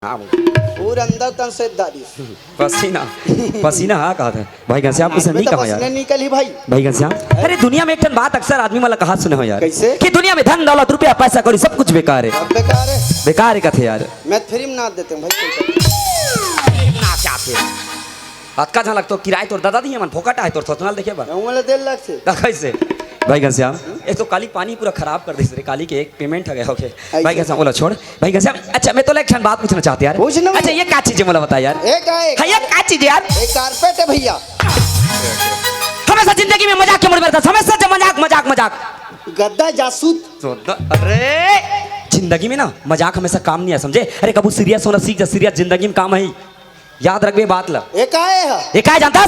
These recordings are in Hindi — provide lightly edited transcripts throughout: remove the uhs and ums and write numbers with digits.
हाँ और अंदर तन से दादी पसीना पसीना हाँ कहा था भाई घनश्याम कुछ नहीं कहा यार निकली भाई घनश्याम। अरे दुनिया में एक टन बात अक्सर आदमी वाला कहा सुने हो यार कैसे कि दुनिया में धन दौलत रुपया पैसा कौड़ी सब कुछ बेकार है। अब बेकार है बेकार है कथे यार मैं फ्री में ना देते हूँ भाई ना क्या थे अक्का जहाँ लगता किराए तोर दादा दी मन फोकट है तोर सोचना देखिए बा वाला 1.5 लाख से कैसे भाई घनश्याम एक तो काली पानी पूरा खराब कर दी रे काली के एक पेमेंट आ गया ओके भाई घनश्याम बोला छोड़ भाई घनश्याम। अच्छा मैं तो एक क्षण बात पूछना चाहते यार पूछना अच्छा ये क्या चीज है बोला बता यार एक है हाँ ये क्या चीज है यार एक कारपेट है भैया हमेशा जिंदगी में मजाक के मूड में रहता हमेशा मजाक मजाक मजाक गद्दा जासूस अरे जिंदगी में ना मजाक हमेशा काम नहीं है समझे। अरे कबू सीरियस होना सीख जा सीरियस जिंदगी में काम है याद रख बे बात ला एक है ये क्या जानता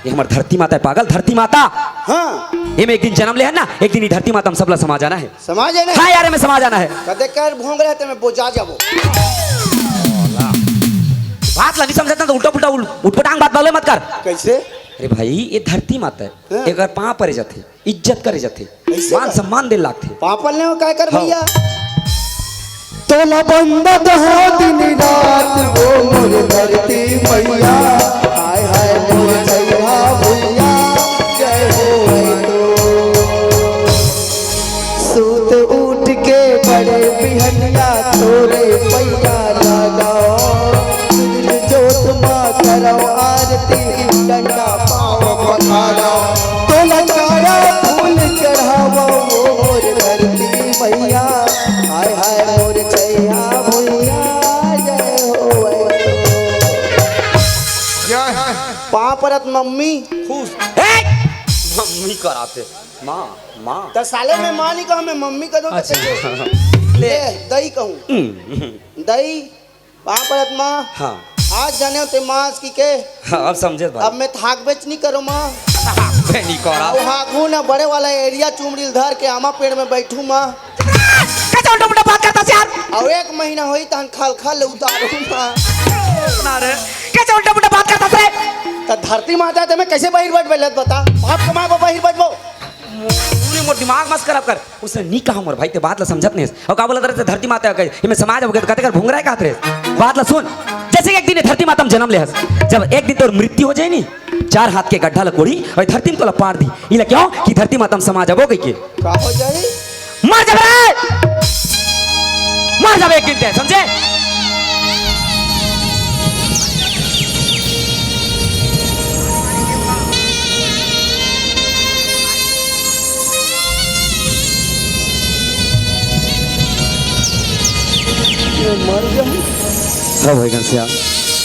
ये हमारी धरती माता है पागल धरती माता हाँ ये में एक दिन जन्म ले है ना एक दिन ही धरती माता हम सब ला समा जाना है समाज है ना हाँ यार में समा जाना है कदे कर भोंग रहे थे मैं बोझा जाबो बात ला नहीं समझता तो उल्टा पुल्टा उठपटांग बात बोले मत कर कैसे अरे भाई ये धरती माता है एक बार पाँव परे जाते इज्जत करे जाते मान सम्मान दे लागते पापल ने क्या कर हाँ। भैया तोला बंदत हो दिन रात वो मोर धरती मैया हाय हाय मोर छैया भैया जय हो तो सूत उठ के बड़े बिहनिया तोरे पैया लगाओ जोत माँ करो आरती डंडा पाओ पखारो तोला काया फूल चढ़ावो मोर धरती मैया हाय हाय मोर छैया भैया जय हो पाँव परत मम्मी खुश मम्मी कराते माँ माँ तो साले में माँ नहीं कहूँ मैं मम्मी कह दूँ तो कैसे? ले दही कहूँ दही पाँव परत माँ हाँ आज जाने होते मास की के हाँ अब समझे भाई अब मैं थाक बेच नहीं करूँ माँ नहीं करा अब हाँ ना बड़े वाला एरिया चुमड़िल धर के आमा पेड़ में बैठू माँ कैसे उल्टा पुल्टा बात करता यार और 1 महीना होई तहन खाल खाल उतारू माँ ना रे कैसे उल्टा पुल्टा बात करता रे तो धरती माता है तो मैं कैसे बहिर बैठ बैठ बता बाप कमाए बा बहिर बैठ बो पूरे मोर दिमाग मस्त खराब कर उसने नहीं कहा मोर भाई ते बात ला समझत नहीं और का बोला तेरे धरती माता का ये मैं समाज हो गया कहते कर भूंग रहा है कहते रे बात ला सुन जैसे कि एक दिन धरती माता में जन्म ले हस जब एक दिन तोर मृत्यु हो जाए नी 4 हाथ के गड्ढा लकोड़ी और धरती में तोला पार दी इला क्यों कि धरती माता में समाज अब हो गई के का हो जाए मर जा रे मर जा एक दिन ते समझे मर जाऊँ हाँ भाई घनश्याम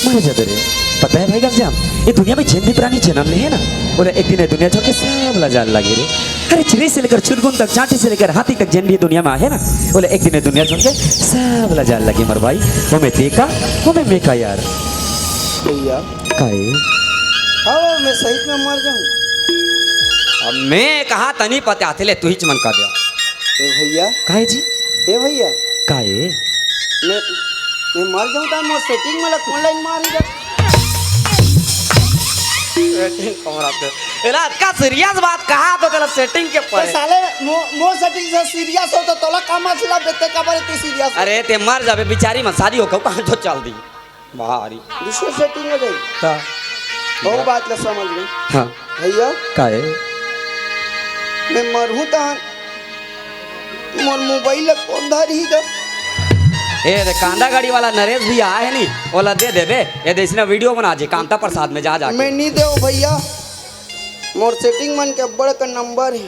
मर जाते रे पता है भाई घनश्याम ये दुनिया में जिन भी प्राणी जन्म ले है ना बोले एक दिन ये दुनिया छोड़ के सब लजान लगे रे। अरे चिड़ै से लेकर चुनगुन तक चांटी से लेकर हाथी तक जिन भी दुनिया में आए ना बोले एक दिन ये दुनिया छोड़ के सब लजान लगे मर भाई वो मैं देखा वो मैं का यार भैया काहे हाँ मैं सही में मर जाऊँ अब मैं कहा तनी पता आते ले तू ही चमन का दिया ए भैया काहे जी ए भैया काहे मैं मर जाऊँ तो मैं सेटिंग वाला ऑनलाइन मार ही एला का सीरियस बात कहा तो तेरा सेटिंग के तो साले मो सेटिंग से सीरियस हो तो तोला का मसला बेटे का बारे तू सीरियस अरे ते मर जाबे बेचारी में शादी हो कहां तो चल दी भारी दूसरा सेटिंग हो जाए हां बहुत बात ला समझ में हां भैया काहे मैं मरहूँ तो मोर मोबाइल कौन धरी गा ए रे कांदा गाड़ी वाला नरेश भैया आए नहीं ओला दे देबे ये देसना वीडियो बना जे कांता प्रसाद में जा जा मैं नहीं देव भैया मोर सेटिंग मन के बड़ का नंबर है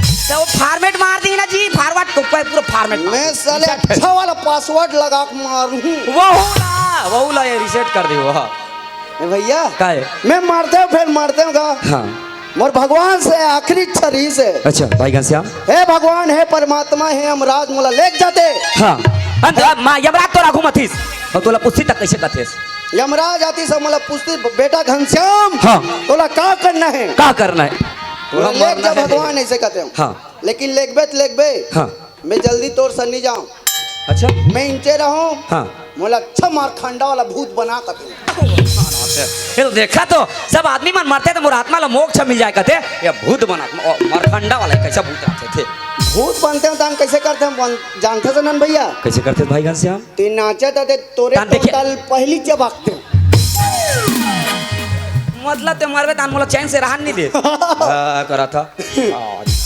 तो फॉर्मेट मार दी ना जी फॉरवर्ड तो पूरा फॉर्मेट मैं साले अच्छा वाला पासवर्ड लगा के मारूं वो ला ये रीसेट कर दे वो भैया काहे मैं मारते हूँ फिर मारते हूँ हां मोर भगवान से आखिरी छरी से अच्छा भाई घनश्याम हे भगवान हे परमात्मा हे हमराज मोला लेके जाते हां अंत मां यमराज तो राखू मथीस और तोला पुछती तक कैसे कथेस यमराज आती सब मोला पूछती बेटा घनश्याम हाँ तोला का करना है का करना है तोला लेके जा भगवान ऐसे कहते हैं हाँ लेकिन लेकबे हाँ मैं जल्दी तोर सर नहीं जाऊं अच्छा मैं इंचे रहूं हाँ मोला अच्छा मारखंडा वाला भूत बना कर ये तो देखा तो सब आदमी मन मरते तो मोर आत्मा ला मोक्ष मिल जाए कहते ये भूत बना मरखंडा वाला कैसा भूत आते थे भूत बनते हो तान कैसे करते हैं जानते सनन भैया? कैसे करते भाई घनश्याम? ते नाचे थे तोरे तान देखिए। टोटल पहली चबाकते मतलब ते मारवे तान मोला चैन से रहन नहीं दे करा था।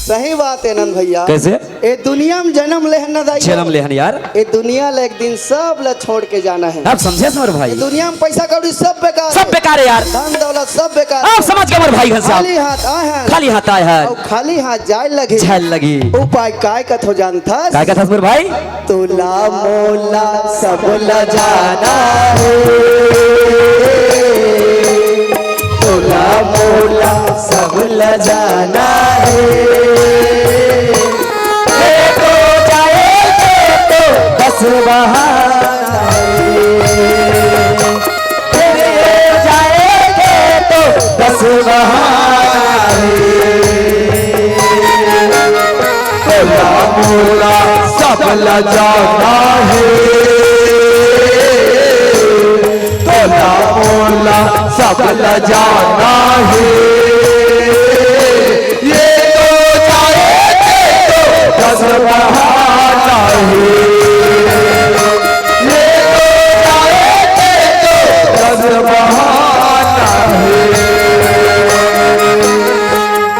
सही बात है नन भैया। कैसे? ए दुनिया में जन्म लेहन दाई, जन्म लेहन यार। ए दुनिया ले एक दिन सब ला छोड़ के जाना है। आप समझे मोर भाई? ए दुनिया में पैसा कौड़ी सब बेकार सब बेकार है यार। धन दौलत सब बेकार आप समझ गए मोर भाई घनश्याम। खाली हाथ आए हैं, खाली हाथ आए हैं और खाली हाथ जाए लगे। झल लगी। उपाय काय कथ हो जानता? काय कथा मोर भाई? तुला मोला सब ला जाना है, तुला मोला सब ला जाना है। तो जाएंगे तो बस बहाना है, जाएंगे तो बस बहाना है। तोला मोला सब ला जाना है, तोला मोला सब ला जाना है। ये तो जाएंगे तो बस बहाना है, ये तो जाएंगे तो बस बहाना है।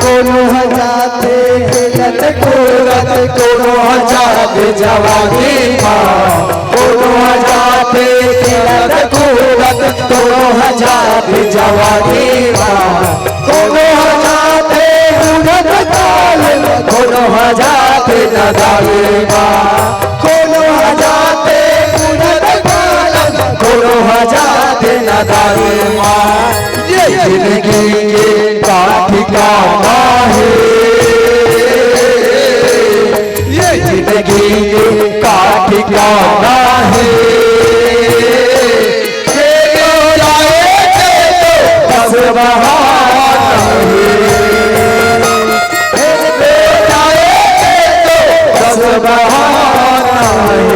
कोनो हजाते हिलत कोरत, कोनो हजाते जवानी माँ, कोनो हजाते हिलत कोरत, कोनो हजाते जवानी माँ, कोनो हजाते उड़त ताल, कोनो हजाते नदाली माँ, कोनो हजाते उड़त ताल, कोनो हजाते नदाली माँ। ये जिंदगी के का ठिकाना है, ये जिंदगी के का ठिकाना है। ये तो जाएंगे तो बस बहाना है, ये तो जाएंगे तो बस बहाना है।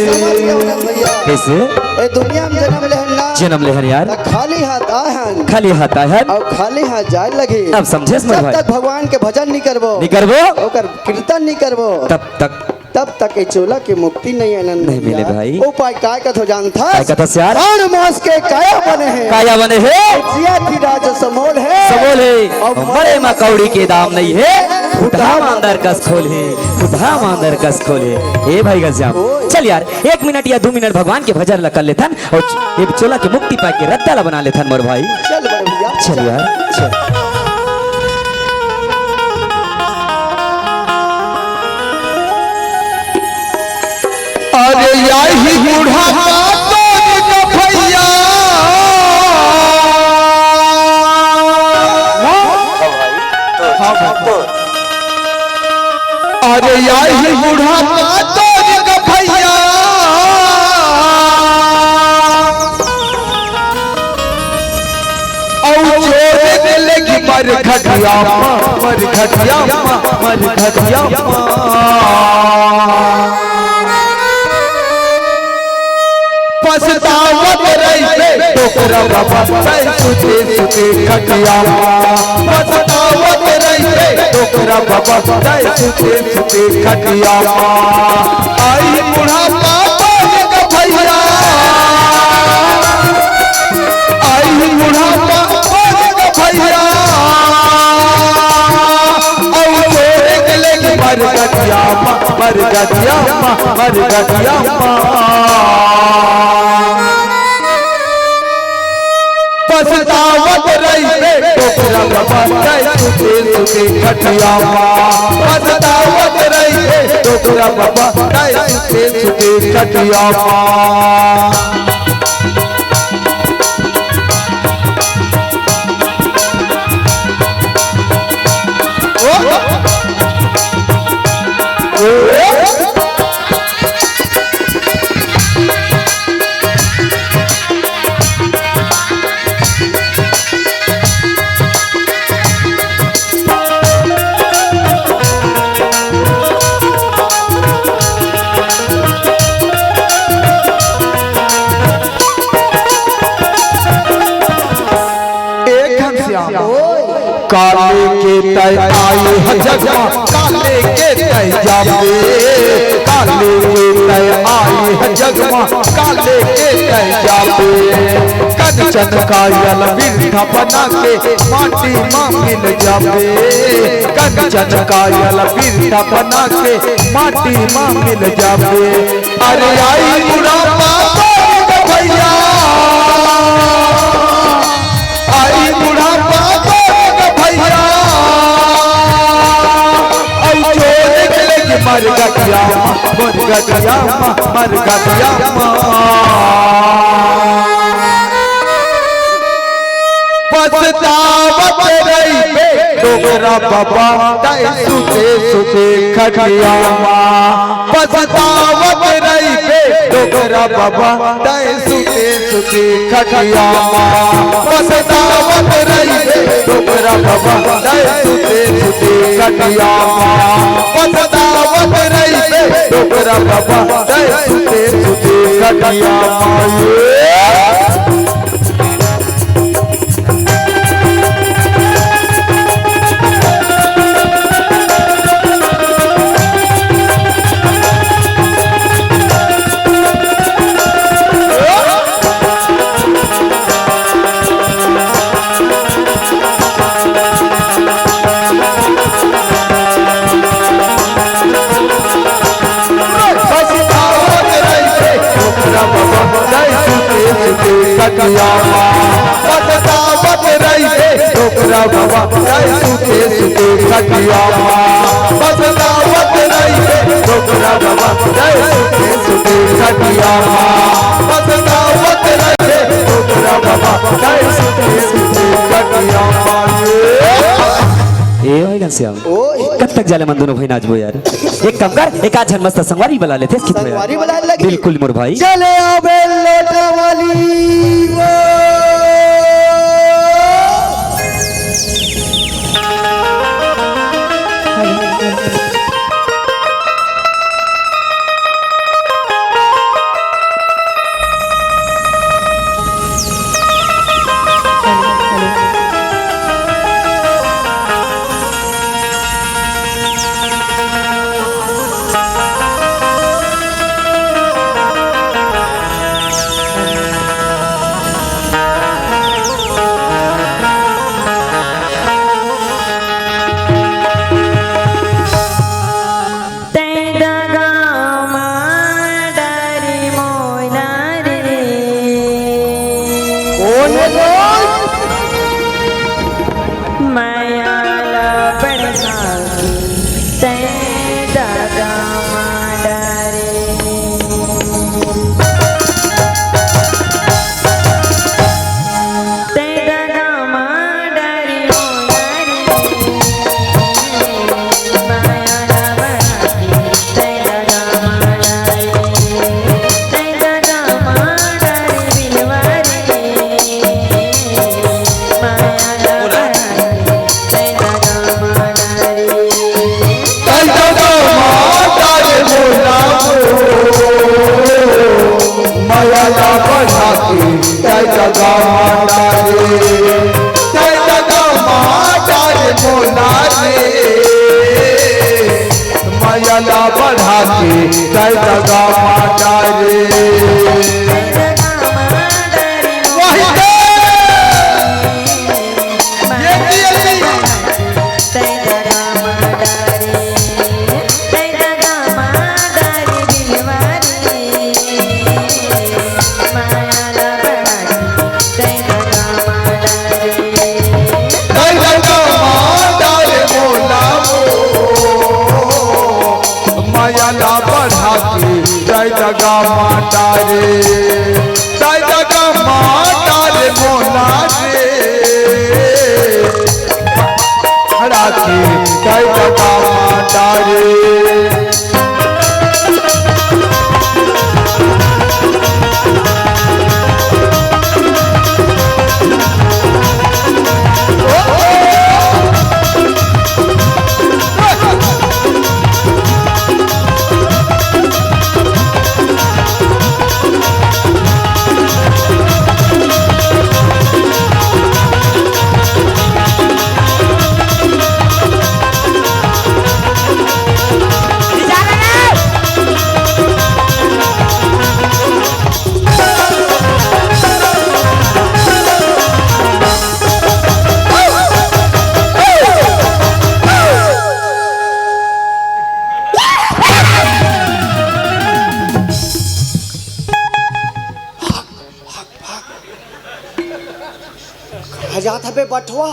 समझ गए हो ना भैया? कैसे? ए दुनिया में जन्म लेहन ना, जन्म लेहन यार। खाली हाथ आए हैं, खाली हाथ आए हैं। और खाली हाथ जाए लगे। अब समझे मोर जब भाई? तक भगवान के भजन नहीं करबो, नहीं करबो ओकर कीर्तन नहीं करबो, तब तक ए चोला की मुक्ति नहीं आनंद नहीं मिले भाई। उपाय काय कथ हो जानता? काय कथा से यार? और मास के काया बने हैं, काया बने है, जिया की राज समोल है, सबोल है, बड़े में कौड़ी के दाम नहीं है। उधाम अंदर कस खोल है, उधाम अंदर कस खोल है। ए भाई घनश्याम चल यार 1 मिनट या 2 मिनट भगवान के भजन ला कर लेथन और एक चोला की मुक्ति पाके के रत्ता ला बना लेथन मोर भाई। चल बड़े भैया चल यार चल। अरे यही बुढ़ापा तोरी का भैया, अरे यही बुढ़ापा तोरी का भैया, और छोड़ के लेगी मर घटिया मर घटिया मर घटिया। पछतावत रही टोकरा बाबा सुते सुते खटिया, पछतावत रही टोकरा बाबा सुते सुते खटिया। आई बुढ़ापा तोरी का भैया, आई बुढ़ापा तोरी का भैया, और छोड़ के लेके मर गटिया मर गटिया मर गटिया। पछतावत रही टोकरा बाबा सुते सुते खटिया, पछतावत रही टोकरा बाबा सुते सुते खटिया। काले के तय आई है जगमा काले के तय जाबे काले के तय आई है जगमा काले के तय जाबे कंचन कायल बिरथा बना के माटी मां मिल जाबे कंचन कायल बिरथा बना के माटी मां मिल जाबे अरे आई बुढ़ापा भैया आई बुढ़ापा भैया मर गया पछतावत रही डोगरा बाबा सुते सुते खटिया पछतावत रही डोगरा बाबा सुते सुते खटिया पछतावत रही डोगरा बाबा सुते सुते खटिया पछतावत रही डोगरा बाबा सुते सुते खटिया पछतावत रही डोगरा बाबा सुते सुते खटिया पछतावत रही डोगरा बाबा सुते सुते खटिया पछतावत रही डोगरा बाबा सुते सुते खटिया ए होय घनश्याम कब तक जाले मन दोनों भाई नाचबो यार एक काम कर एक आज मस्त संगवारी बुला लेते इसकी संगवारी बुला लगी बिल्कुल मोर भाई चले आवे लोटा वाली बढ़ा के कई जगह माता रे जगा माता रे जगा माता रे मोना रे राखी जगा माता रे कहा जाता बे बटवा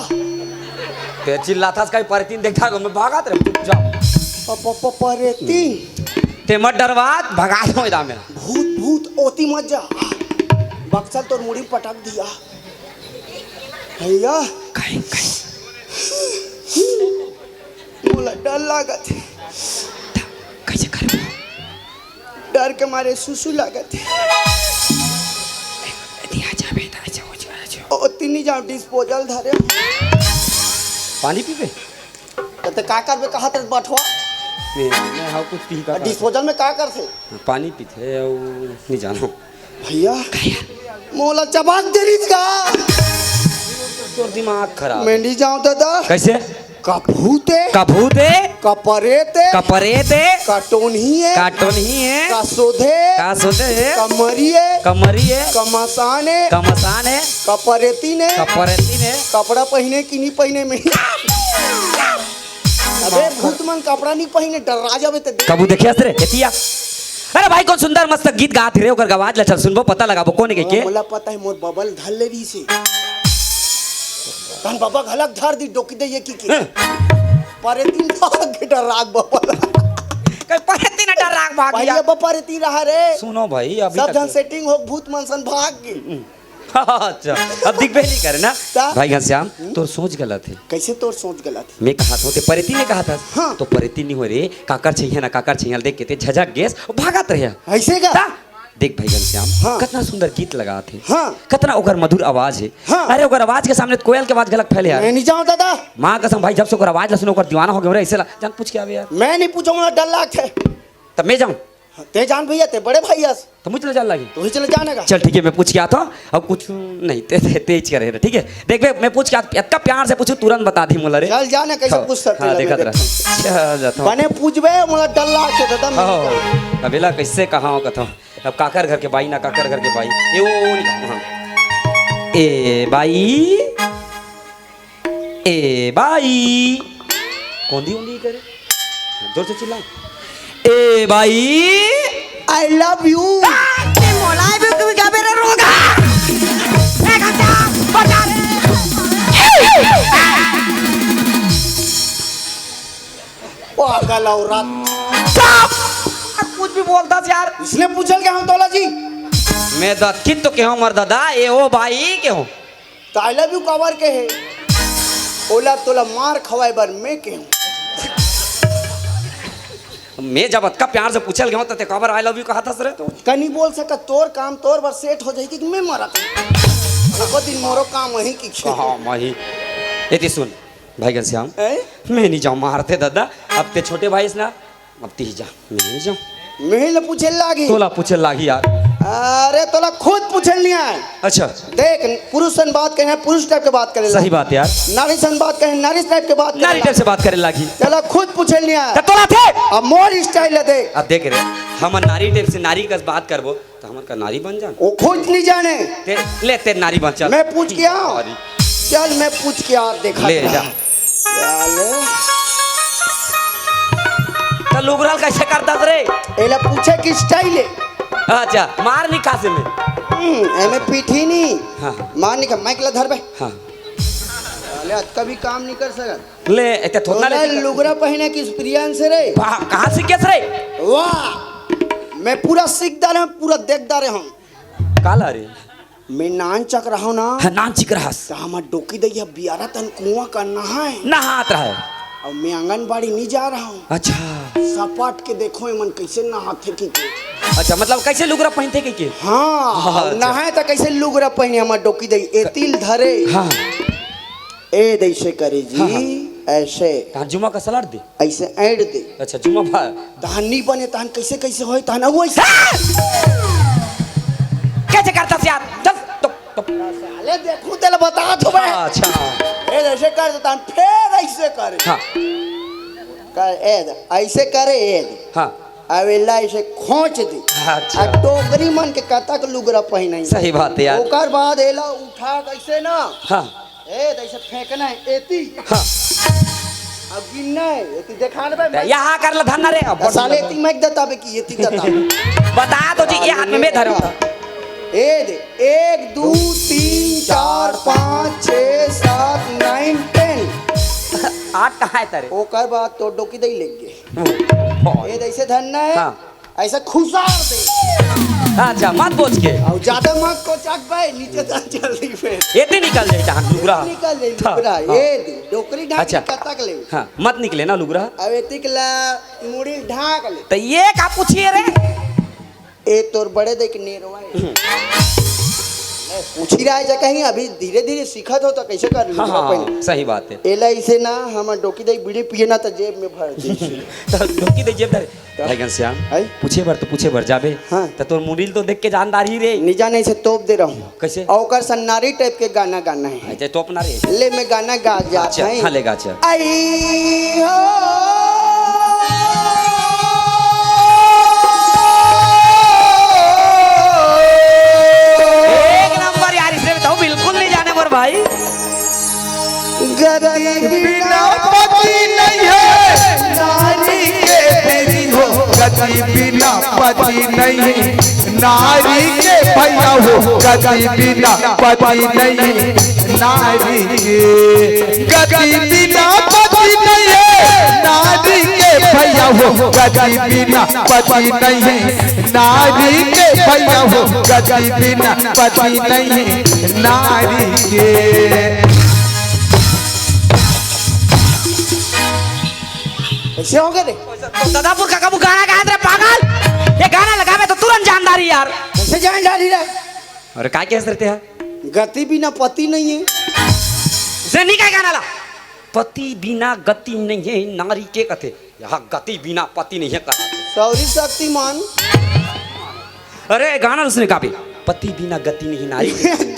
ते चिल्लाता कहीं परतीन देखा को मैं भागा रे जाओ परेती ते मत डरवात भगा दो इधर मेरा भूत भूत ओती मत जा बक्सल तोर मुड़ी पटक दिया भैया कहीं कहीं बोला डर लागत है कैसे कर डर के मारे सुसु लागत है दिया जा बेटा अच्छा हो जा ओती नहीं जाओ डिस्पोजल धरे पानी पी पे तो का करबे कहा तर बटवा मैं हाउ कुछ पी का डिस्पोजल में का करथे पानी पीते और नहीं जानो भैया मोला चबाक देरी का तोर दिमाग खराब मैं नहीं जाऊं दादा कैसे कभूते कभूते कपरेते कपरेते कटोनिए काटोनिए कसोधे कासोते कमरिए कमरिए कमसाने कमसाने कपरेती ने कपरेती ने कपड़ा पहने कि नहीं पहने में अबे भूत मन कपड़ा नहीं पहने डरा जावे ते कबू देखिया रे एतिया अरे भाई कौन सुंदर मस्त गीत गात रे ओकर आवाज ला चल सुनबो पता लगाबो कोने के मोला पता है मोर बबल धल ले रही से तन बाबा घलक धर दी डोकी दे ये की परेती के डराग बबल कई परेती ना डराग भाग भैया बपरेती रहा रे सुनो भाई अभी सब जन सेटिंग हो भूत मनसन भाग गई अच्छा अब दिख नहीं करे ना ता? भाई घनश्याम तोर सोच गलत है कैसे तोर सोच गलत है मैं कहा था ते परेती ने कहा था हाँ। तो परेती नहीं हो रे काकर चाहिए ना काकर चाहिए देख के ते झझक गैस और भागत रहे ऐसे का ता? देख भाई घनश्याम हाँ। कितना सुंदर गीत लगा थे हाँ। कितना ओकर मधुर आवाज है हाँ। अरे ओकर आवाज के सामने कोयल के आवाज गलत फैले यार मैं नहीं जाऊं दादा माँ कसम भाई जब से ओकर आवाज ला सुनो ओकर दीवाना हो गए ऐसे ला जान पूछ के आवे यार मैं नहीं पूछूंगा डर लाग है तब मैं जाऊं ते जान भैया ते बड़े भैया तो मुझे चल लगी तू ही चले जाने का चल ठीक है मैं पूछ के आता हूँ अब कुछ नहीं तेज करे ठीक है देख बे मैं पूछ के इतना प्यार से पूछू तुरंत बता दी मोला रे चल जाने कैसे पूछ सकते हाँ देखा तेरा चल जाता हूँ बने पूछबे मोला डर लाग है दादा हाँ अबेला कैसे कहाँ हो कथा अब काकर घर के भाई ना काकर घर के भाई ए वो नहीं हाँ ए भाई ए भाई कौंधी उंधी करे जोर से चिल्ला ए भाई आई लव यू मोलाई भी तू क्या मेरा रोगा ए घंटा बचा पागल औरत कुछ भी बोलता यार इसने पूछल के हम तोला जी मैं दत्कित तो के हूँ मर दादा ए ओ भाई के हूँ तो आई लव यू कवर के है ओला तोला मार खवाए बर मैं के हूँ मैं जब अतका प्यार से पूछल गया तो ते कबर आई लव यू कहा था सर तो कनी बोल सका तोर काम तोर बर सेट हो जाएगी कि मैं मरा को दिन मोरो काम वही की कहाँ माही एती सुन भाई घनश्याम हैं मैं नहीं जाऊँ मारते दादा अब ते छोटे भाई ना अब ती जा मैं नहीं जाऊँ मैं ले पूछे लागी तोला पूछे लागी यार अरे तोला खुद पूछल नहीं आए अच्छा देख पुरुष सन बात कहे पुरुष टाइप के बात करे सही बात यार नारी सन बात कहे नारी टाइप के बात नारी टाइप से बात करे लागी चला खुद पूछल नहीं आए तो तोला थे अब मोर स्टाइल है देख अब देख रे हम नारी टाइप से नारी का बात करबो तो हमर का नारी बन जान वो खुद नहीं जाने ते ले ते नारी बन चल मैं पूछ के आऊं नारी। चल मैं पूछ के आ देखा ले जा चल तो लुगराल कैसे करता रे एला पूछे की स्टाइल है अच्छा मार नहीं खासे में एमे पीठी नहीं हाँ। मार नहीं का माइक ला धर बे हाँ अरे आज कभी काम नहीं कर सकत ले इते थोड़ा तोला ले लुगरा पहने की एक्सपीरियंस है रे कहाँ से कैसे रे वाह मैं पूरा सीखदार हूँ पूरा देखदार हूँ काला रे मैं नान चक रहा हूँ ना हाँ नान चिक रहस तो हमार डोकी दैया बियारा तन कुआं करना है नहात रहा और मैं आंगनबाड़ी नहीं जा रहा हूँ अच्छा सपाट के देखो मन कैसे नहाते की अच्छा मतलब कैसे लुगरा पहनते के हाँ अच्छा। नहाए तो कैसे लुगरा पहने हमार डोकी दई ए तिल धरे हाँ ए दैसे करे जी हाँ। ऐसे कहाँ जुमा का सलाड दे ऐसे ऐड दे अच्छा जुमा भा तहन नहीं बने तहन कैसे कैसे होए तहन वो ऐसे कैसे करता से यार चल तो साले देखूं तेल बता तो बे अच्छा ए ऐसे कर दे तहन फिर ऐसे करे हाँ कर ए ऐसे करे ए हाँ अवेला ऐसे खोच दे अच्छा आ टोकरी मन के कता के लुगरा पहनाई सही बात है यार ओकर बाद एला उठा कैसे ना हाँ ए ऐसे फेंकना है एती हाँ अब गिनना है एती देखा ना बे यहाँ कर ला धरना रे अब साले एती मैक देता बे की एती देता बता तो जी ये हाथ में मैं धरूँ ए दे 1 2 3 4 5 6 7 9 10 8 कहाँ है तारे ओकर बाद तो डोकी दई लेंगे ए ऐसे धरना है हाँ। ऐसा खुसार दे अच्छा मत बोझ के और ज्यादा मत को चक भाई नीचे तक जल्दी फिर ये तो निकल जाए जहाँ लुगरा निकल जाए हाँ, लुगरा हाँ। ए दे डोकरी ढाक अच्छा। कतक ले हाँ मत निकले ना लुगरा अब एतिकला मुड़ी ढाक ले तो ये का पूछिए रे ए तोर बड़े देख नेरवा पूछ ही रहा है जा कहीं अभी धीरे धीरे सीखत हो तो कैसे कर हाँ लूंगा हाँ पहले सही बात है एला इसे ना हम डोकी दई बीड़ी पिए ना तो जेब में भर दे तो ढोकी दे जेब धरे भाई घनश्याम है? पूछे भर तो पूछे भर जाबे हाँ। तो तोर मुरील तो देख के जानदार ही रे निजा नहीं से तोप दे रहा हूँ कैसे औकर सन्नारी टाइप के गाना गाना है अच्छा तो अपना रे ले मैं गाना गा जा अच्छा हाँ लेगा अच्छा आई हो एक नंबर यार इसमें बताओ बिल्कुल नहीं जाने पर भाई गरीबी बिना पति नहीं है नारी के तेरी हो गति बिना पति नहीं नारी के भैया हो गति बिना पति नहीं नारी के गति बिना पति नहीं है नारी के भैया हो गति बिना पति नहीं नारी के भैया हो गति बिना पति नहीं नारी के ऐसे हो गए तो दादापुर का कबू गाना गा रे पागल ये गाना लगावे तो तुरंत जानदारी यार कैसे जान डाली रहा अरे काय कैसे रहते हैं गति बिना पति नहीं है से नहीं काय गाना ला पति बिना गति नहीं है नारी के कथे यहाँ गति बिना पति नहीं है का सौरी शक्तिमान अरे गाना उसने गा भी पति बिना गति नहीं नारी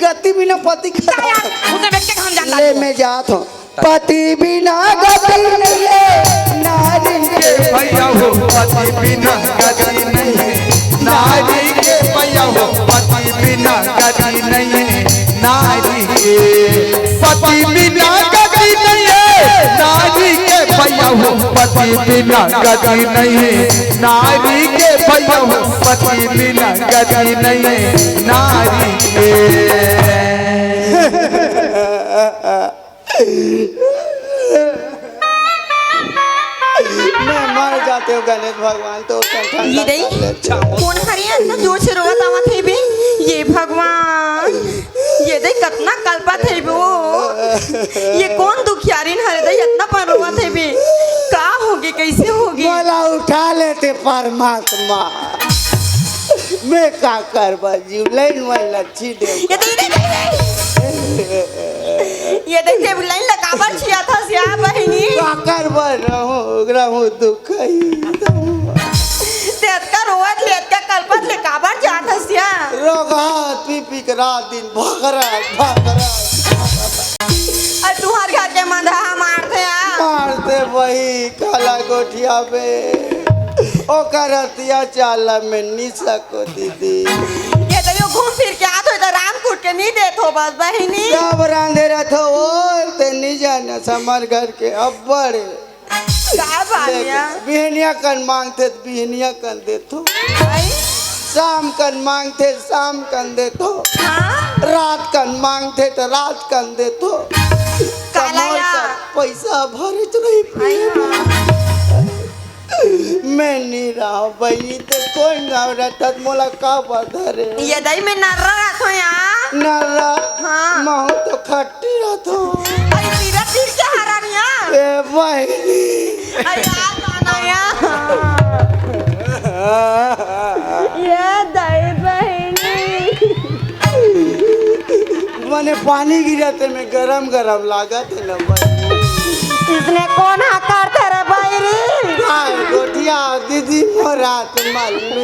गति बिना पति क्या यार उसने व्यक्ति का हम जानदारी ले मैं जात हूँ पति बिना गति नहीं है नारी के भैया हो पति बिना गति नहीं नारी के भैया हो पति बिना गति नहीं नारी के पति बिना गति नहीं है नारी के भैया हो पति बिना गति नहीं नारी के भैया हो पति बिना गति नहीं नारी के मैं मर जाते हो गणेश भगवान तो ये नहीं कौन हरिया इतना जोर से रोवत आवत है बे ये भगवान ये दे कितना कल्पा थे बे वो ये कौन दुखियारिन हरे दे इतना पर रोवत है बे का होगी कैसे होगी बोला उठा लेते परमात्मा मैं का कर जीव लाइन वाला लच्छी दे ये दे टेबल लाइन लगावर छिया था सिया बहिनी का कर रहूं दुख तेत का रोवत लेत का कल्पत ले काबर जात हसिया रोगा पी पी के रात दिन भगरा और तुहार घर के मंधा मारते आ मारते वही काला गोठिया पे ओ करतिया चाला में निशा को दीदी ये तो यो घूम फिर के आत हो तो राम कूट के नहीं देत हो बस बहिनी सब रांधे रथो और ते नहीं जाना समर घर के अब बड़े का बानिया बिहनिया कन मांगते तो बिहनिया कन देतो आई शाम कन मांगते शाम कन देतो हां रात कन मांगते तो रात कन देतो कालाया पैसा भरे तो नहीं आई हां मैं नहीं रहा भाई ते कोई गाँव रहता मोला का बधरे ये दई में नर्रा रात हो यार नर्रा हाँ। महू तो खट्टी रहतो अरे तीरा तीर के हरानिया ए बहनी अरे यार बनाया ये दई बहनी मैंने पानी गिराते में गरम गरम लागत है ना भाई इसने कौन हकार तेरे बैरी हाँ गोटिया दीदी मोरा तो मालूम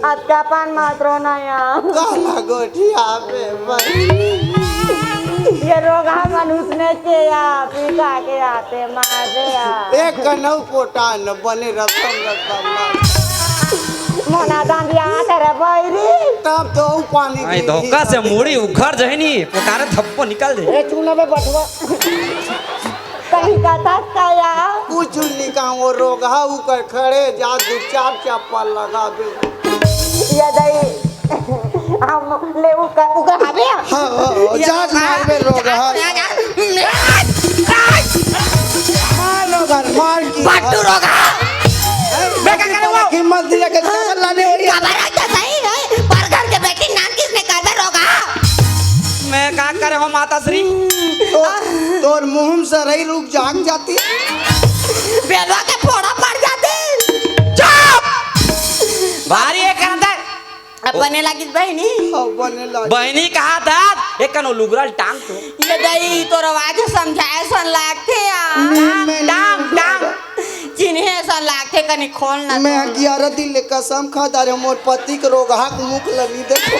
अतका पान मात्रो नया काला गोटिया पे भाई ये रोग हम मनुष्य ने किया पीका के आते मारे एक कनौ पोटा न बने रसम मोना दांडिया तेरे बैरी तब तो पानी आई धोखा से मुड़ी उखड़ जाए नी पुकारे थप्पो निकल दे ए चूना में बटवा कहीं का तस्काया कुछ निका वो रोगा ऊपर खड़े जा दो चार चप्पल लगा दे ये दई हम ले उका हबे हाँ जाग मार में रोग मार रोग मार की पट्टू रोगा मैं क्या करूँ कीमत दिया के चावल लाने हो रही है खबर है सही है बर्गर के बेटी नाम किसने कर दे रोगा मैं क्या करे हो माता श्री तोर मुंह से रही रुक जाग जाती बेलवा के फोड़ा पड़ जाते भारी है करता है अपने लागित बहनी बने लग बहनी कहा था एक कनो लुगरल टांग तो ये दई तो आवाज समझाए सन लागते टांग टांग चिन्हे सन लागते कनी खोलना मैं 11 दिन ले कसम खाता रे मोर पति के रोग हाक मुख लगी देखो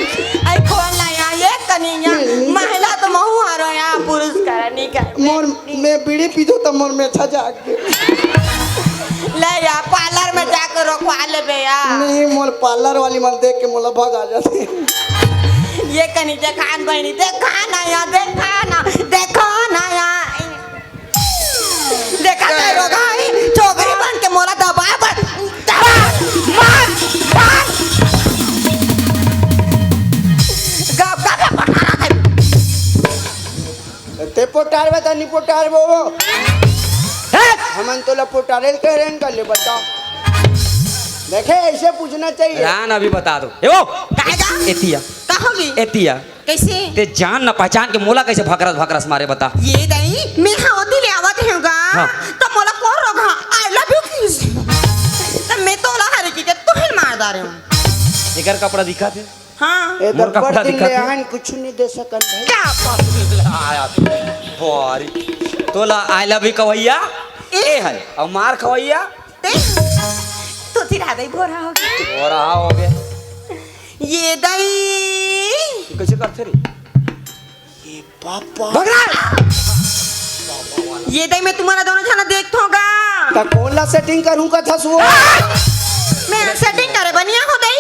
आई खोलना यहाँ ये कनी यहाँ महिला तो महू हारो यहाँ पुरुष करनी कर मोर मैं बीड़ी पीतो तो मोर में था जाग गए ले या पार्लर में जाकर रोकवा ले बे यार नहीं मोर पार्लर वाली मन देख के मोला भाग आ जाते ये कनी देखान बहनी देखा ना यहाँ देखो ना यहाँ देखा नहीं रोगा चौकड़ी बन के मोला दबा मार गप गप पटारा ते पोटार बता नहीं पोटार वो हमन तो ला पोटारे कह रहे हैं कर ले बताओ देखे ऐसे पूछना चाहिए रान अभी बता दो ए वो काहेगा एतिया कहोगी एतिया कैसे ते जान न पहचान के मोला कैसे भकरस भकरस मारे बता ये दई मैं होती ले आवत हूँगा हाँ। तो मोला कौन रोगा आई लव यू किस तो मैं तो ला हरे की के तू ही मार दा रहे हूँ एकर कपड़ा दिखा थे हाँ ए मोर कपड़ा दरबार दिन दिखा ले दे। आन कुछ नहीं दे सकन भाई क्या आया बोरी तोला आई लव यू कवैया ए है और मार खवैया ते तू तिरा दई भोरा हो गया और रहा हो गया ये दई ये कैसे करते रे ये पापा भगना ये दई मैं तुम्हारा दोनों जाना देखता होगा ता कौन ला सेटिंग करूं का था सो मैं सेटिंग करे बनिया हो दई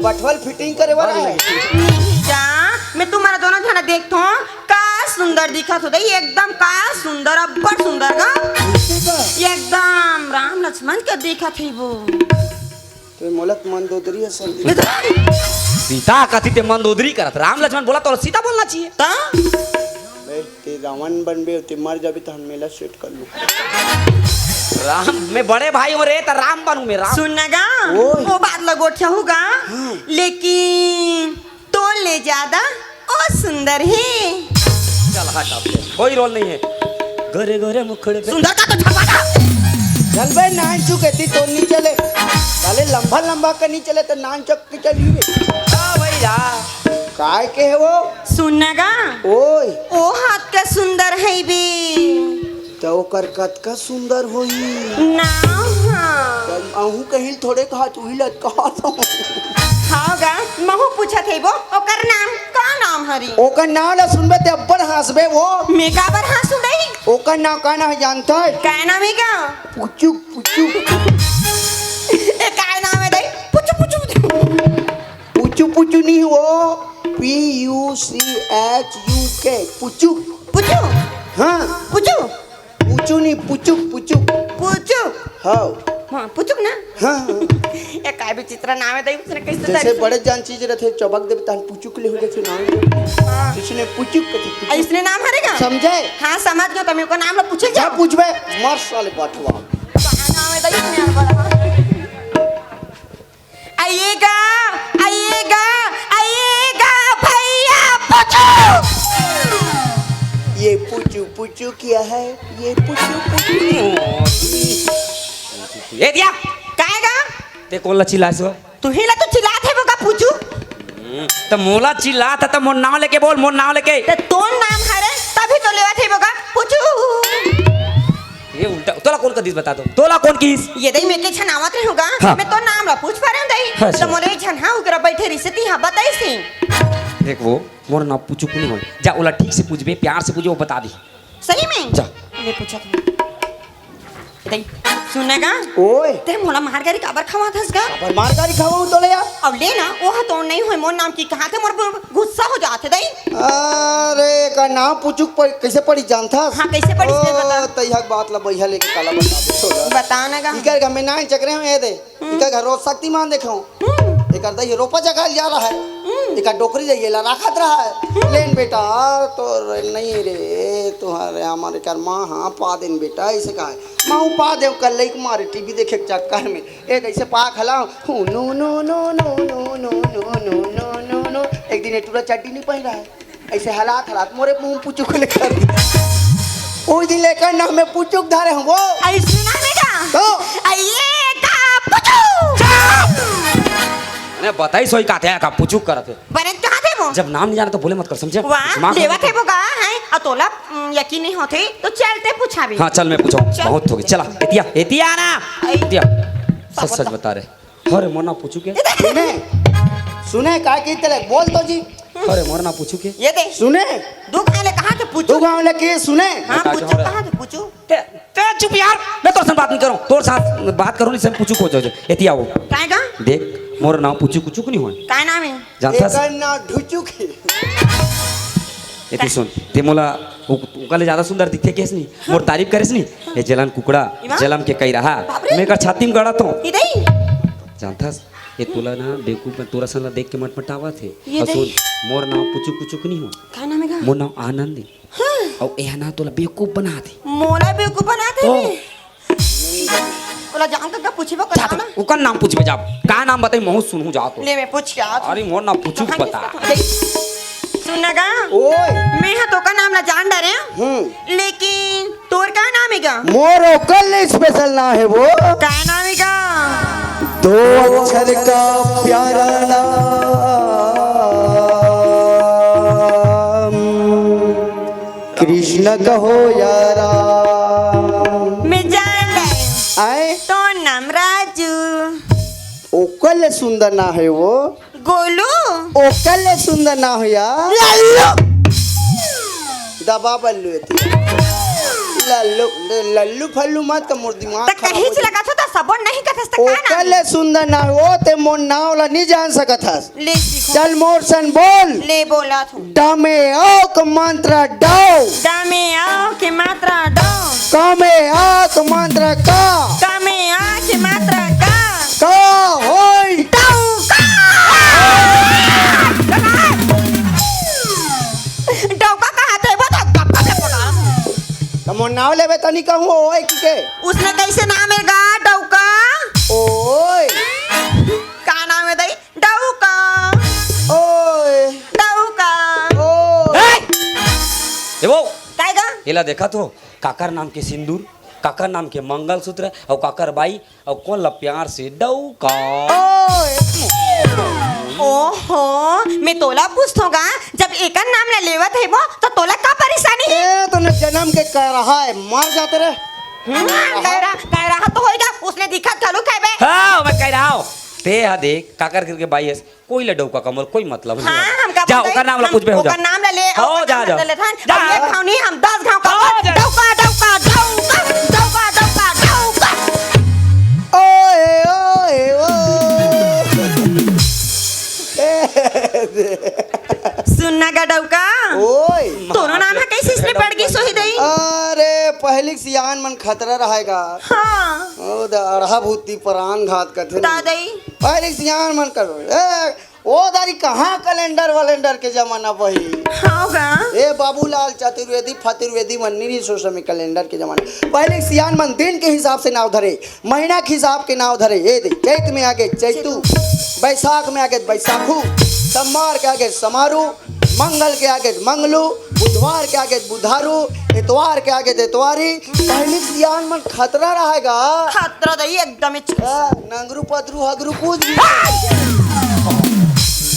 बटवल फिटिंग करे वाला है जा मैं तुम्हारा दोनों जाना देखता हूँ का सुंदर दिखा तो दई एकदम का सुंदर अब्बड़ सुंदर गा एकदम राम लक्ष्मण के देखा थी वो तो मोलत मंदोदरी असल सीता कथी ते मंदोदरी करत राम लक्ष्मण बोला तो सीता बोलना चाहिए ता ते रावण बनबे ते मर जाबे तो हम मेला सेट कर लूं राम मैं बड़े भाई हूँ रे तो राम बनूं मैं राम सुनगा ओए। वो बात लगोठा होगा लेकिन तो ले ज्यादा और सुंदर है चल हट अब से। कोई रोल नहीं है गोरे गोरे मुखड़े पे सुंदर का तो छपाटा चल बे नान चुके थी तो नहीं चले साले लंबा लंबा का नहीं चले तो नान चक के चली बे आ भैया काय के है वो सुनगा ओए ओ हाथ का सुंदर है बे तो ओकर कत का सुंदर होई ना आहू कहीं थोड़े कहा तू ही लट कहा तो हागा महू पूछा थे वो ओकर नाम का नाम हरी ओकर नाम ला सुनबे ते अब्बड़ हंसबे वो मेगा बर हंसू दई ओकर नाम का ना जानता है का नाम है का पुचुक पुचुक ए का नाम है दई पुचु पुचु पुचु पुचु नहीं वो PUCHUK पुचुक पुचु हाँ पुचु पुचु नहीं पुचुक पुचुक पुचु हाँ हाँ पुचुक ना हाँ ये काय विचित्र नाम है दई उसने कैसे जैसे तारीफ- बड़े जान चीज रहते चबक दे तान पुचुक ले हो जाते नाम हाँ। इसने पुचुक कथी आ, पुचुक इसने नाम हरेगा समझे हाँ समझ गया तुम्हें को नाम ला पूछे जा क्या पूछबे मर साले बटवा नाम है दई इसने बड़ा आइएगा आइएगा आइएगा भैया पूछो ये पुचु पुचु क्या है ये पुचु पुचु ये दिया काहेगा ते कौन ला चिल्ला सो तू ही ला तो चिल्लात है वो का पूछू तो मोला चिल्ला था तो मोर नाम लेके बोल मोर नाम लेके ते तोन नाम हरे तभी तो लेवा थे वो का पूछू ये उल्टा तोला कौन का दिस बता दो तोला कौन किस ये दई में के छनावत रहे होगा हाँ। मैं तो नाम ला पूछ पा रहे हूं हाँ, दई सर। तो मोले छन हाँ उकरा बैठे रिसती हां बताई सी देख वो मोर नाम पूछू नहीं हो जा ओला ठीक से पूछबे प्यार से पूछे वो बता दी सही में जा। ले पूछा दई सुनेगा ओए ते मोला मार गारी काबर खवा थसगा पर मार गाड़ी खावा तो ले यार अब ले ना वो तो नहीं होय मोर नाम की कहा थे मोर गुस्सा हो जाते दई अरे का नाम पुचुक पर कैसे पड़ी जानता हाँ, कैसे पड़ी इसने बता। तैया बात ला बैहा लेके काला बता दे छोड़ा बताना का इकर घर में नान चक्रे में ये दे इकर घर रोज शक्तिमान देखो एक अर्धा ये रोपा जगह जा रहा है, एक डोकरी जाइए ला रखत रहा है। लेन बेटा तो नहीं रे तुम्हारे हमारे कर माँ हाँ पा देन बेटा ऐसे कहा है माँ पा दे कल लई मारे टीवी देखे के चक्कर में एक ऐसे पा खला नो नो नो नो नो नो नो नो नो नो नो एक दिन टूरा चड्डी नहीं पहन रहा है ऐसे हालात हालात मोरे मुंह पुचुक लेकर उस दिन लेकर ना हमें पुचुक धारे हम वो ऐसे ना मेगा तो ये का पुचू अरे बताई सोई का थे का पुचुक करत है। बने कहां थे वो? जब नाम नहीं जाना तो बोले मत कर, समझे? वाह दिमाग में लेवा मत थे कर। वो का है और तोला यकीन नहीं होते तो चलते पूछा भी। हाँ चल मैं पूछाऊँ, चल। बहुत हो गई। चला एतिया एतिया ना आई। एतिया सच सच बता रहे। अरे मोरना पूछू के? सुने सुने का की तले बोल तो जी अरे मोरना पूछू के? ये दे सुने दुख है ले कहां के पूछू? तू गाँव लेके सुने हां का पूछू हो रहा है? कहां के पूछू? ते ते चुप यार, मैं तोर साथ बात नहीं करूँ, तोर साथ बात करूँ नहीं सब पूछू को जो एतिया वो काय का? देख मोर नाम पूछू कुछ नहीं हुआ काय नाम है? जानता एकर ना ढुचुक है एती सुन ते मोला उकाले ज्यादा सुंदर दिखे केस नहीं मोर तारीफ करेस नहीं ये जलन कुकड़ा इमा? जलम के कई रहा बाप रे। मैं का छाती में गड़ा तो इधर जानतास ये तुला ना बेवकूफ में तोरा सला देख के मटमटावा थे ये और सुन दे। मोर नाम पूछू कुछ नहीं हुआ काय नाम है का? मोर नाम आनंद है हां और यह ना तोला बेवकूफ बना दे मोला बेवकूफ बना दे। ओ। ओला जान का पूछबो जा का तो ना? उका नाम पूछबे जा का नाम बताई महू सुनहु जा तो ले मैं पूछ के आ अरे मोर नाम पूछू बता सुनगा ओए मैं हा तो का नाम ला जान डरे लेकिन तोर का नाम है का? मोर ओकल स्पेशल ना है वो का नाम है का? दो अक्षर का प्यारा नाम कृष्ण कहो यारा मैं जान डरे आए तो नाम राजू ओकल सुंदर ना है वो गोलू ओकल सुंदर ना हो यार दबा बल्लू लल्लू लल्लू फल्लू मत का मोर दिमाग तो कहीं से लगा था सबों नहीं कथस तो का नाम ओकल सुंदर ना हो ते मोर नाव ला नहीं जान सकत हस ले सीखो चल मोर सन बोल ले बोला तू डमे ओक मंत्र डाओ दामे आओ के मात्रा दो कमे आक मंत्र का कामे आ के मात्रा का होई डौका कहा थे बता कब ले पड़ा तमो नाव लेबे तनी कहूं ओए की के उसने कैसे नाम है गा डौका ओए का नाम है दई डौका ओए डौका ओए ए वो काय गा एला देखा तो काकर नाम के सिंदूर काकर नाम के मंगलसूत्र और काकर बाई और कौन ला प्यार से डौका ओहो मैं तोला पूछतोगा जब एक नाम ले लेवत है वो तो तोला का परेशानी है ए तो न जन्म के कह रहा है मार जाते रे कह रहा तो होएगा उसने दिखा चलो कहबे हाँ मैं कह रहा हूँ ते हा देख काकर करके बाई है कोई ले डौका कमल कोई मतलब नहीं हाँ हम का जा ओकर नाम ला पूछबे हो जा ओकर नाम ले ले हो जा जा जा एक घाव नहीं हम 10 घाव का हो जा। डौका डौका डौका डौका डौका डौका ओए ओए ओ सुनना का डौका ओए दोनों नाम है कैसे इसने पड़ गई सोही दई अरे पहली सियान मन खतरा रहेगा हाँ ओ द अड़हा भूती प्राण घात कथे दादाई पहली सियान मन कर ए ओ दारी कहाँ कैलेंडर वैलेंडर के जमाना वही होगा ए बाबूलाल चतुर्वेदी फतुर्वेदी मन्नी नहीं सोच में कैलेंडर के जमाने पहले सियान मन दिन के हिसाब से नाव धरे महीना के हिसाब के नाव धरे ये दे चैत में आगे चैतू बैसाख में आगे बैसाखू सम्मार के आगे समारू मंगल के आगे मंगलू बुधवार के आगे बुधारू इतवार के आगे इतवारी पहली सियान मन खतरा रहेगा खतरा दई एकदम नंगरू पदरू हगरू पूछ भी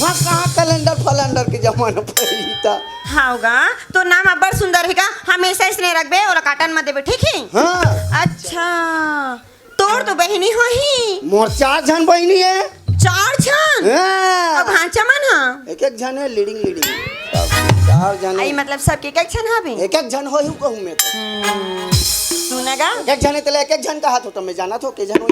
वहाँ कहाँ कैलेंडर फलेंडर के जमाना पहली था होगा तो नाम अब्बर सुंदर है का हमेशा इसने रखबे और काटन मत देबे ठीक है हाँ अच्छा तोर तो बहनी हो ही मोर 4 जन बहनी है 4 जन हाँ। अब भांचा मन हा एक एक जन है लीडिंग 4 जन आई मतलब सब के एक जन हबे एक एक जन हो ही कहूँ मैं तो सुनेगा एक एक जन है तो एक एक जन का हाथ हो तो मैं जाना तो के जन हो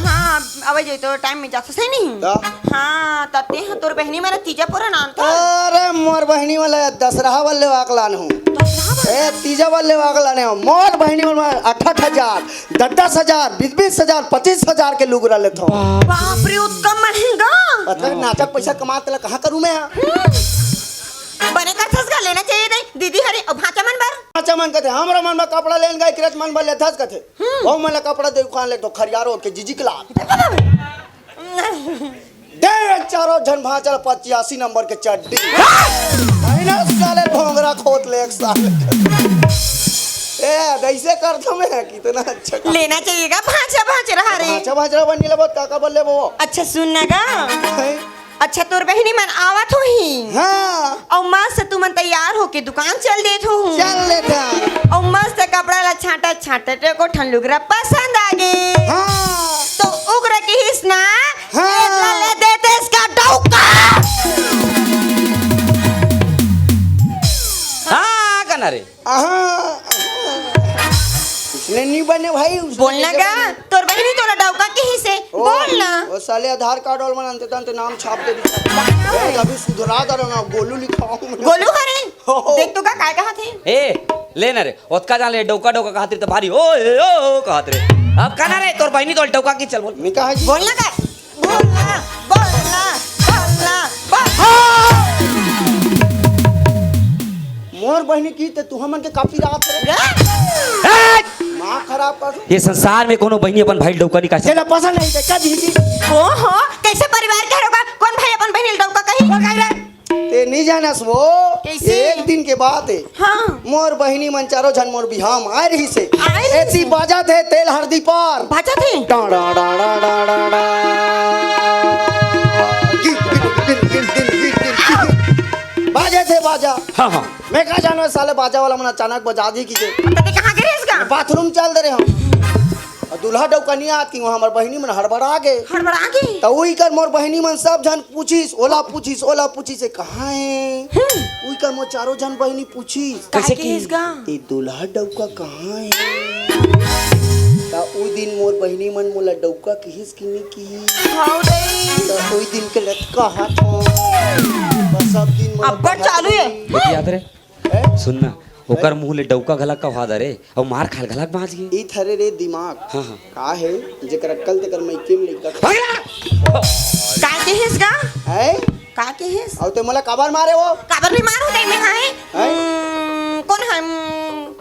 हाँ अब जे तो टाइम में जाते सही नहीं का? हाँ तते हैं तोर बहनी मेरा तीजा पूरा नाम था अरे मोर बहनी वाला दसरा वाले वाकलान हूँ ए तीजा वाले वाकलाने हूँ मोर बहनी वाला 68,000 10,000 20,000 25,000 के लुगरा लेता हूँ बाप रे उतना महंगा पता है नाटक पैसा कमाते ला कहाँ करूँ मैं बने का थस का लेना चाहिए नहीं दीदी हरे अब भाचा मन बर अच्छा मन कहते हमरा मन में कपड़ा लेन गए किरत मन में लेथस कहते वो मन ला कपड़ा दे दुकान ले तो खरियारो के जीजी के लात दे चारों जन भाचल 85 नंबर के चड्डी ना साले भोंगरा खोत ले एक साल ए ऐसे कर दो मैं कितना अच्छा काम। लेना चाहिएगा भाचा भाच रहा रे भाचा भाचरा बन गेला बहुत काका बोले वो अच्छा सुनना अच्छा तोर बहनी मन आवत हो ही हाँ और मस्त तू मन तैयार होके दुकान चल देत हो चल लेता और मस्त कपड़ा ला छाटा छाटा ते को ठन लुगरा पसंद आ गए हाँ तो उग्र की हिस्ना हाँ। एक ला ले देते इसका डौका हाँ कना रे उसने नहीं बने भाई उसने बोलना कैसे का बने? तोर बहनी तोरा डौका के हिस्से ओ, बोलना वो साले आधार कार्ड और बनाते तंते नाम छाप दे दी अभी सुधरा दो ना गोलू लिखाऊं मैं गोलू हरे हो। देख तू का काय कहा थे ए लेना रे ओतका जान ले डौका डौका कहत रे तो भारी ओ कहत रे अब कना रे तोर बहनी तो डौका की चल बोल मैं कहा जी बोलना का बोलना बोलना बोलना बोल मोर बहनी की ते तू हमन के काफी रात रे ए! मां खराब कर ये संसार में कोनो बहनी अपन भाई डौका नहीं कह चला पसंद नहीं ते का दीदी ओहो कैसे परिवार के होगा कौन भाई अपन बहन डौका कही बोल काय रे ते नहीं जानस वो कैसे? एक दिन के बाद है हाँ मोर बहनी मन चारो जन मोर बिहाम आ रही से आए रही ऐसी बाजा थे तेल हल्दी पार भाचा थे डा डा डा डा डा डा डा गिन गिन गिन गिन गिन गिन बाजे थे बाजा हाँ हाँ मैं कहा जानो साले बाजा वाला मन अचानक बजा दी की जे तते कहां गिरे इसका बाथरूम चल दे रहे हम और दूल्हा डौका नहीं आती वहाँ हमार बहनी मन हड़बड़ा गए हड़बड़ा गई तो वही कर मोर बहनी मन सब जन पूछीस ओला पूछी से कहाँ है वही कर मोर चारों जन बहनी पूछीस कैसे की की इसका ये दूल्हा डौका कहाँ है तो उस दिन मोर बहनी मन मोला डौका किहिस कि नहीं की हाउ दे तो उस दिन के लटका हाथ बस सब दिन मोला अब बड़ चालू है देखी याद रे हैं? सुनना ओकर मुंह ले डौका गलक का हाथ रे और मार खाल गलक बाज गई ई थरे रे दिमाग हाँ हाँ का है जेकर अक्कल तेकर मैं केम लिख काय के इसका है काय के हिस और ते मोला काबर मारे वो काबर नहीं मारू दे में है कौन है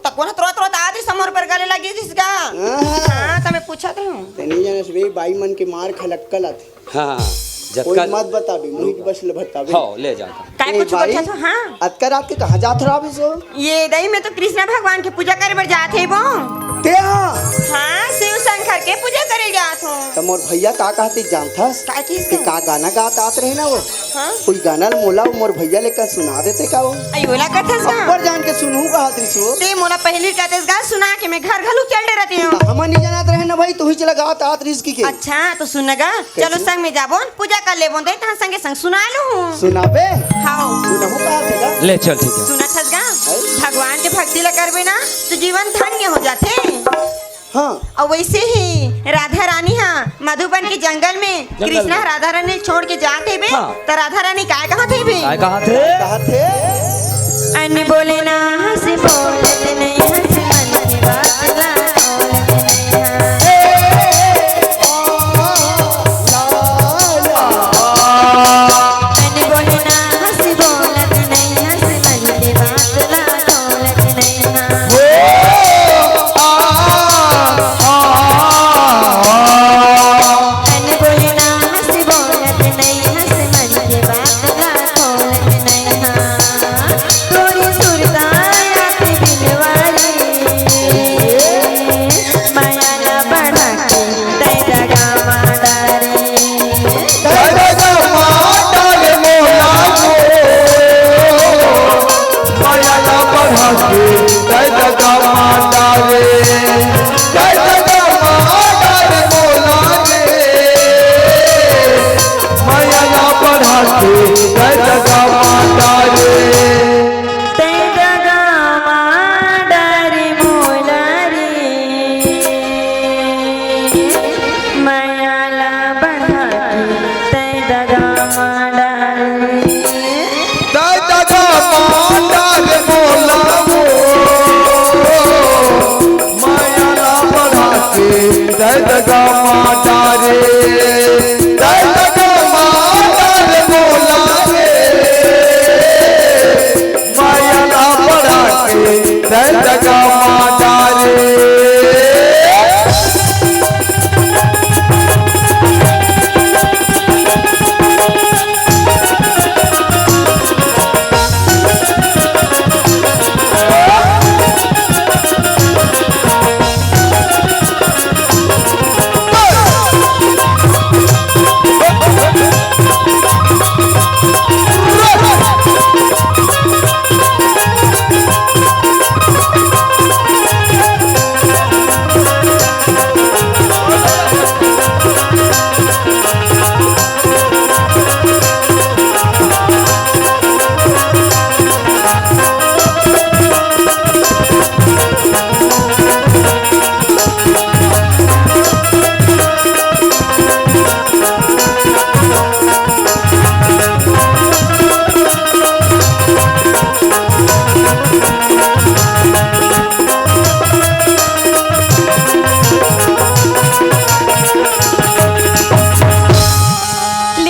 तकोना तुरंत तुरंत आदि समोर पर गले लगी जिसका हां तमे पूछा थे ते नहीं जानस वे बाई मन के मार खलक्कल आथे हाँ कोई जतका मत बताबी मुझे बस ले बताबी हाँ ले जाता काय कुछ पूछा था हां अतकर रात के कहाँ जात रहा अभी सो ये दही में तो कृष्ण भगवान की पूजा करे बर जाते वो ते हाँ शिव शंकर के पूजा करे जात हो तो मोर भैया का कहते जानथस काय की कि का गाना गात आत रहे ना वो हां कोई गाना मोला मोर भैया लेकर सुना देते का वो अयोला कथस का अब्बर जान के सुनहू का दृश्य ते मोला पहली कथस गा सुना के मैं घर घलू चल रहती हूं हम नहीं जानत रहे ना भाई तू ही चला गात आत रिस्क के अच्छा तो सुनगा चलो संग में जाबो पूजा कर लेबो दे तहां संगे संग सुना लूं सुनाबे हां सुनहू का देगा ले चल ठीक है सुना थसगा भगवान के भक्ति ला करबे ना तो जीवन धन्य हो जाते हाँ और वैसे ही राधा रानी हाँ मधुबन के जंगल में कृष्णा में। राधा रानी छोड़ के जाते बे हाँ। तो राधा रानी काय कहा थे बे काय कहा थे कहा थे अन्य बोले ना हंस बोलत नहीं हंस मन की बात ला बोलत नहीं अन्य बोले ना हंस बोलत नहीं हंस मन की बात ला बोलत नहीं अन्य बोले ना हंस बोलत नहीं हंस मन की बात ला बोलत नहीं थोड़ी सुरताया बिनवारी रामा